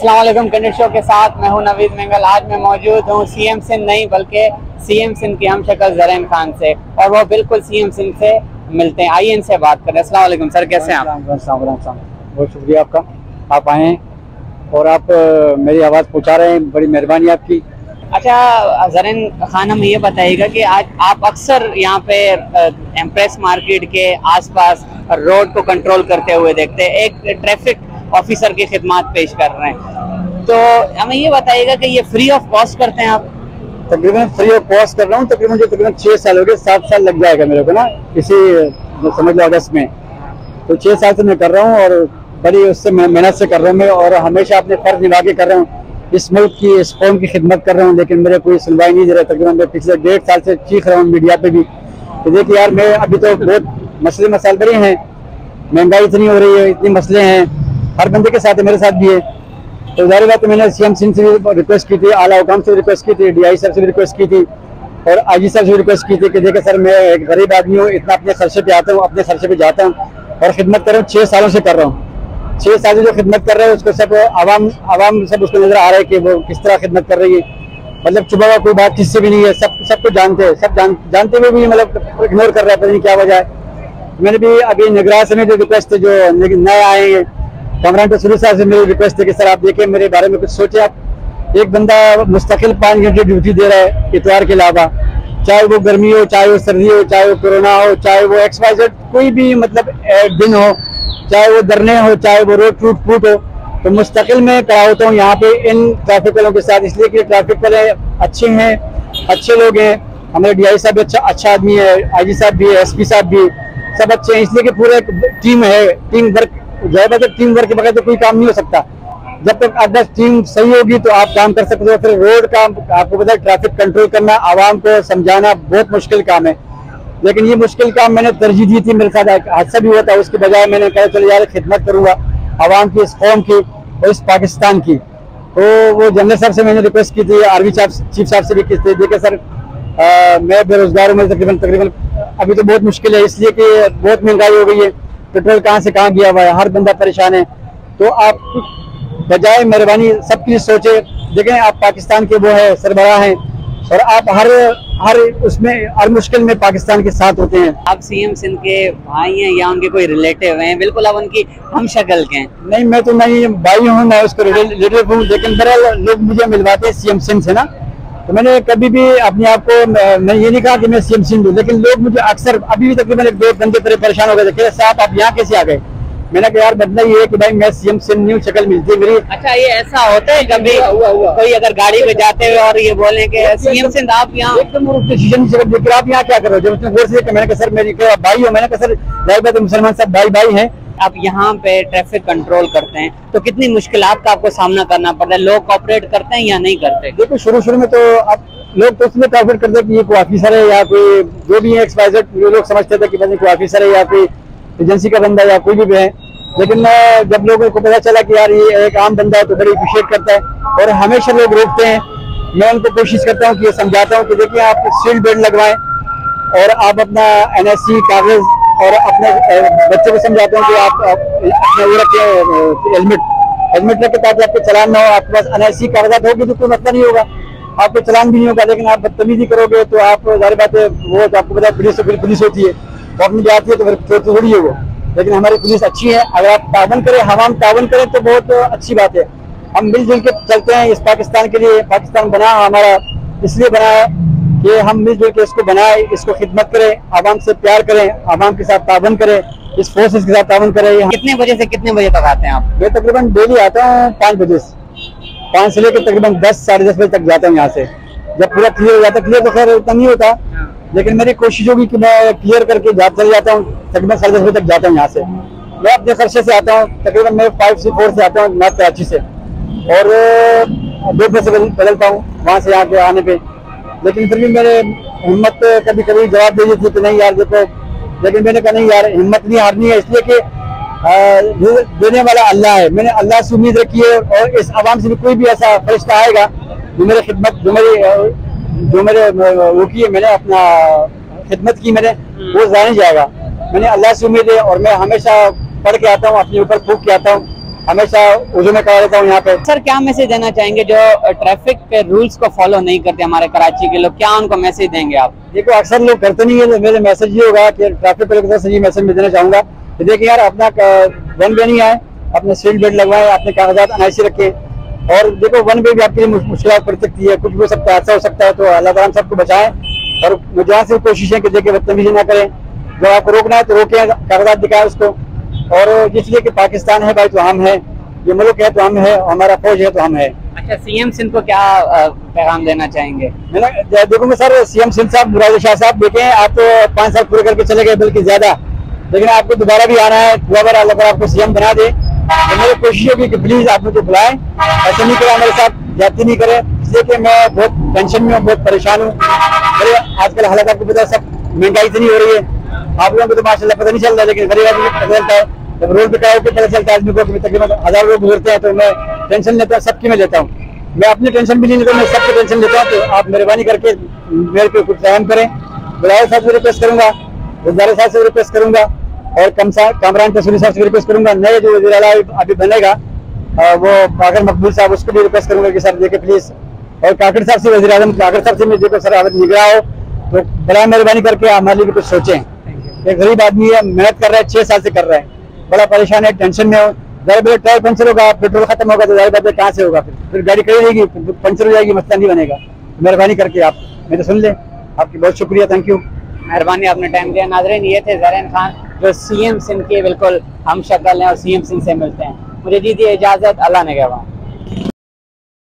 अस्सलाम वालेकुम। Candidate show के साथ मैं हूं नवीद मंगल। आज मैं मौजूद हूं सीएम सिंध नहीं बल्कि सीएम सिंध की हम शक्ल ज़रैन खान से, और वो बिल्कुल सीएम सिंध से मिलते हैं। आइए इनसे बात करें। अस्सलाम वालेकुम सर, कैसे हैं आप? बहुत शुक्रिया आपका, आप आए हैं और आप मेरी आवाज़ पहुंचा रहे हैं, बड़ी मेहरबानी आपकी। अच्छा ज़रैन खान, हमें ये बताइएगा कि आज आप अक्सर यहाँ पे एम्प्रेस मार्केट के आसपास रोड को कंट्रोल करते हुए देखते हैं, एक ट्रैफिक ऑफिसर की खिदमत पेश कर रहे हैं, तो हमें ये बताइएगा कि ये फ्री ऑफ कॉस्ट करते हैं आप? तकरीबन फ्री ऑफ कॉस्ट कर रहा हूँ। तकरीबन 6 साल हो गए, 7 साल लग जाएगा मेरे को ना, इसी समझ लो अगस्त में। तो 6 साल से मैं कर रहा हूँ और बड़ी उससे मेहनत से कर रहा हूँ मैं, और हमेशा अपने फर्ज निभा के कर रहा हूँ। इस मुल्क की, इस कौम की खिदमत कर रहा हूँ, लेकिन मेरे कोई सुनवाई नहीं दे रहा। तकरीबन मैं पिछले 1.5 साल से चीख रहा हूँ मीडिया पे भी कि देखिए यार, मैं अभी तो बहुत मसले मसाइल बड़े हैं, महंगाई इतनी हो रही है, इतने मसले हैं, हर बंदे के साथ है, मेरे साथ भी है। तो जाहिर बात है, मैंने सीएम सिंध से भी रिक्वेस्ट की थी, आला हुकाम से रिक्वेस्ट की थी, डीआई साहब से भी रिक्वेस्ट की थी और आईजी साहब से भी रिक्वेस्ट की थी कि देखिए सर, मैं एक गरीब आदमी हूँ, इतना अपने खर्चे पे आता हूँ, अपने खर्चे पे जाता हूँ और खिदमत कर रहा हूँ। 6 सालों से कर रहा हूँ। 6 साल से जो खिदमत कर रहे हैं उसको सब आवाम सब उसको नजर आ रहा है कि वो किस तरह खिदमत कर रही है। मतलब चुपा हुआ कोई बात किससे भी नहीं है, सबको जानते हैं, सब जानते हुए भी मतलब इग्नोर कर रहा है, पता नहीं क्या वजह है। मैंने भी अभी निगरान से जो रिक्वेस्ट है, जो नए आए हैं, कमरान तस्वीर साहब से मेरी रिक्वेस्ट है कि सर आप देखिए, मेरे बारे में कुछ सोचे आप। एक बंदा मुस्तकिल 5 घंटे ड्यूटी दे रहा है इतवार के अलावा, चाहे वो गर्मी हो, चाहे वो सर्दी हो, चाहे वो कोरोना हो, चाहे वो XYZ कोई भी मतलब दिन हो, चाहे वो धरने हो, चाहे वो रोड फूट हो, तो मुस्तकिल में खड़ा होता हूँ यहाँ पे इन ट्रैफिक वालों के साथ। इसलिए कि ट्रैफिक वाले अच्छे हैं, अच्छे लोग हैं, हमारे डीआई साहब भी अच्छा आदमी है, आईजी साहब भी है, एसपी साहब भी, सब अच्छे हैं। इसलिए कि पूरे टीम है, टीम वर्क, ज्यादा टीम वर्क के बगैर तो कोई काम नहीं हो सकता। जब तक अगर टीम सही होगी तो आप काम कर सकते हो। फिर रोड का आपको पता है, ट्रैफिक कंट्रोल करना, आवाम को समझाना बहुत मुश्किल काम है, लेकिन ये मुश्किल काम मैंने तरजीह दी थी। मेरे साथ हादसा भी हुआ था, उसके बजाय मैंने कहा चलो यार खिदमत करूंगा आवाम की, इस कौम की और इस पाकिस्तान की। तो वो जनरल साहब से मैंने रिक्वेस्ट की थी, आर्मी चीफ साहब से भी की थी। देखिए सर, मैं बेरोजगार हूँ, तकरीबन अभी तो बहुत मुश्किल है, इसलिए कि बहुत महंगाई हो गई है, पेट्रोल कहाँ से कहाँ गया हुआ है, हर बंदा परेशान है। तो आप बजाय मेहरबानी सबकी सोचे, देखें आप पाकिस्तान के वो है, सरबराह हैं, और आप हर उसमें हर मुश्किल में पाकिस्तान के साथ होते हैं। आप सीएम सिंध के भाई हैं या उनके कोई रिलेटिव हैं? बिल्कुल आप उनकी हम शक्ल के हैं। नहीं, मैं तो नहीं भाई हूँ, मैं उसको रिलेटिव हूँ, लेकिन बहरहाल लोग मुझे मिलवाते हैं सीएम सिंध से ना। तो मैंने कभी भी अपने आप को, मैं ये नहीं कहा कि मैं सीएम सिंध हूँ, लेकिन लोग मुझे अक्सर, अभी भी तकरीबन 1-2 घंटे परेशान हो गए थे, साहब आप यहाँ कैसे आ गए? मैंने कहा यार बदला ये है कि भाई मैं सीएम सिंध नहीं हूँ, शक्ल मिलती है मेरी। अच्छा, ये ऐसा होता है कभी कोई अगर गाड़ी पे जाते हुए और ये बोले कि सीएम सिंध आप यहाँ, एकदम आप यहाँ क्या कर रहे हो? जब उसने गौर से मैंने कहा सर मेरी भाई हो, मैंने कहा सर मुसलमान सब भाई हैं। आप यहाँ पे ट्रैफिक कंट्रोल करते हैं तो कितनी मुश्किलात का आपको सामना करना पड़ता है? लोग कोऑपरेट करते हैं या नहीं करते? देखो शुरू में तो अब लोग तो उसमें कोऑपरेट करते हैं कि ये कोई ऑफिसर है या कोई जो भी है XYZ, लोग समझते थे कि कोई ऑफिसर है या कोई एजेंसी का बंदा या कोई भी है। लेकिन जब लोगों को पता चला कि यार ये एक आम बंदा है तो बड़ी अप्रिशिएट करता है, और हमेशा लोग रोकते हैं। मैं उनको कोशिश करता हूँ कि ये समझाता हूँ कि देखिए आप सीट बेल्ट लगवाएं और आप अपना NSC कागज, और अपने बच्चे को समझाता हूँ कि आप अपने वो रखें हेलमेट रखें ताकि आपको चलान ना हो। आपके पास NSC कागजात होगी तो कोई मतलब नहीं होगा, आपको चलान भी नहीं होगा। लेकिन आप बदतमीजी करोगे तो आप, जाहिर बात है, वो तो आपको पता है पुलिस होती है, वो अपनी जाती है, तो फिर थोड़ी है वो। लेकिन हमारी पुलिस अच्छी है, अगर आप तावन करें, हम तावन करें तो बहुत अच्छी बात है। हम मिलजुल के चलते हैं इस पाकिस्तान के लिए। पाकिस्तान बना हमारा इसलिए बना है कि हम मिलजुल के इसको बनाए, इसको खिदमत करें, आवाम से प्यार करें, आवाम के साथ तावन करें, इस फोर्सेस के साथ तावन करें। कितने बजे से कितने बजे तक आते हैं आप? मैं तकरीबन डेली आता हूँ 5 बजे से, 5 से लेकर तकरीबन 10 साढ़े 10 बजे तक जाता हूँ यहाँ से। जब पूरा क्लियर हो जाता है, क्लियर तो खैर उतना नहीं होता, लेकिन मेरी कोशिश होगी कि मैं क्लियर करके चले जाता हूँ। तकरीबन साढ़े 10 बजे तक जाता हूँ यहाँ से। मैं अपने खर्चे से आता हूँ, तकरीबन मैं 5 से 4 से आता हूँ नॉर्थ कराची से, और 2 बजे से बदलता हूँ वहाँ से यहाँ पे आने पे। लेकिन फिर भी मेरे हिम्मत कभी कभी जवाब दे देती है कि नहीं यार देखो, लेकिन मैंने कहा नहीं यार, हिम्मत नहीं हारनी है, इसलिए कि देने वाला अल्लाह है। मैंने अल्लाह से उम्मीद रखी है, और इस आवाम से भी कोई भी ऐसा फरिश्ता आएगा जो मेरे खिदमत, जो मेरे वो की है, मैंने अपना खिदमत की मैंने, वो जाने जाएगा। मैंने अल्लाह से उम्मीद है, और मैं हमेशा पढ़ के आता हूँ, अपने ऊपर फूक के आता हूँ हमेशा उजू में करा लेता हूँ यहाँ पे। सर क्या मैसेज देना चाहेंगे जो ट्रैफिक के रूल्स को फॉलो नहीं करते हमारे कराची के लोग, क्या उनको मैसेज देंगे आप? देखो अक्सर लोग करते नहीं है, तो मेरा मैसेज ये होगा कि ट्रैफिक पुलिस की तरफ से ये मैसेज मैं देना चाहूंगा कि देखिए यार अपना वन वे नहीं आए, अपने सीट बेल्ट लगवाए, अपने कागजात अनायशी रखे। और देखो वन वे भी आपके लिए मुश्किल पड़ सकती है, कुछ भी हो सकता है, ऐसा हो सकता है, तो अल्लाह ताला हम सबको बचाएं। और जहाँ से कोशिश है कि देखिए बदतमीजी ना करें, जब आपको रोकना है तो रोके, कागजात दिखाए उसको। और इसलिए कि पाकिस्तान है भाई तो हम है, ये मुल्क है तो हम है, हमारा फौज है तो हम है। अच्छा, सीएम सिंध को क्या पैगाम देना चाहेंगे? देखो मैं सर सीएम सिंध साहब, मुराद शाह साहब, देखें आप तो 5 साल पूरे करके चले गए बल्कि ज्यादा, लेकिन आपको दोबारा भी आना है। दोबारा अल्लाह आपको सीएम बना दे तो मेरी कोशिश होगी कि प्लीज आप मुझे बुलाएं, ऐसे नहीं करें, मेरे साथ जाती नहीं करें, इसलिए कि मैं बहुत टेंशन में हूँ, बहुत परेशान हूँ। मेरे आजकल हालात आपको पता है, सब महंगाई इतनी हो रही है, आप लोगों को तो माशाल्लाह पता नहीं चल रहा है, लेकिन गरीब आदमी को पता चलता है। जब रोड पे खड़ा होकर पता चलता है आदमी को तकरीबन 1000 लोग गुजरते हैं, तो मैं टेंशन लेता हूँ, सबकी मैं लेता हूँ। मैं अपनी टेंशन भी नहीं लेता, मैं सबकी टेंशन लेता हूँ। तो आप मेहरबानी करके मेरे पे कुछ रहम करें। बुलाए साहब से रिक्वेस्ट करूंगा, वज़ीर साहब से रिक्वेस्ट करूंगा, और कामरान तस्वीर साहब से रिक्वेस्ट करूंगा। नए जो वज़ीर आला अभी बनेगा वो काकर मकबूल साहब, उसको भी रिक्वेस्ट करूंगा कि सर देखे प्लीज। और काकर साहब से, वज़ीर आज़म काकर साहब से मैं देखो सर हालत निगरान हो तो बड़ा मेहरबानी करके हमारे लिए कुछ सोचें। एक गरीब आदमी है, मेहनत कर रहा है, 6 साल से कर रहा है, बड़ा परेशान है, टेंशन में हो। जरा टायर पंचर होगा, पेट्रोल खत्म होगा तो जाहिर बात है कहाँ से होगा, फिर गाड़ी खड़ी रहेगी, पंचर हो जाएगी, मसला नहीं बनेगा। मेहरबानी करके आप मेरे सुन लें, आपकी बहुत शुक्रिया, थैंक यू। मेहरबानी, आपने टाइम दिया। नाज़रीन, ये थे ज़रीन खान जो सीएम सिंध के बिल्कुल हम शक्ल हैं और सीएम सिंध से मिलते हैं। मुझे दीजिए इजाजत, अल्लाह ने कहवा।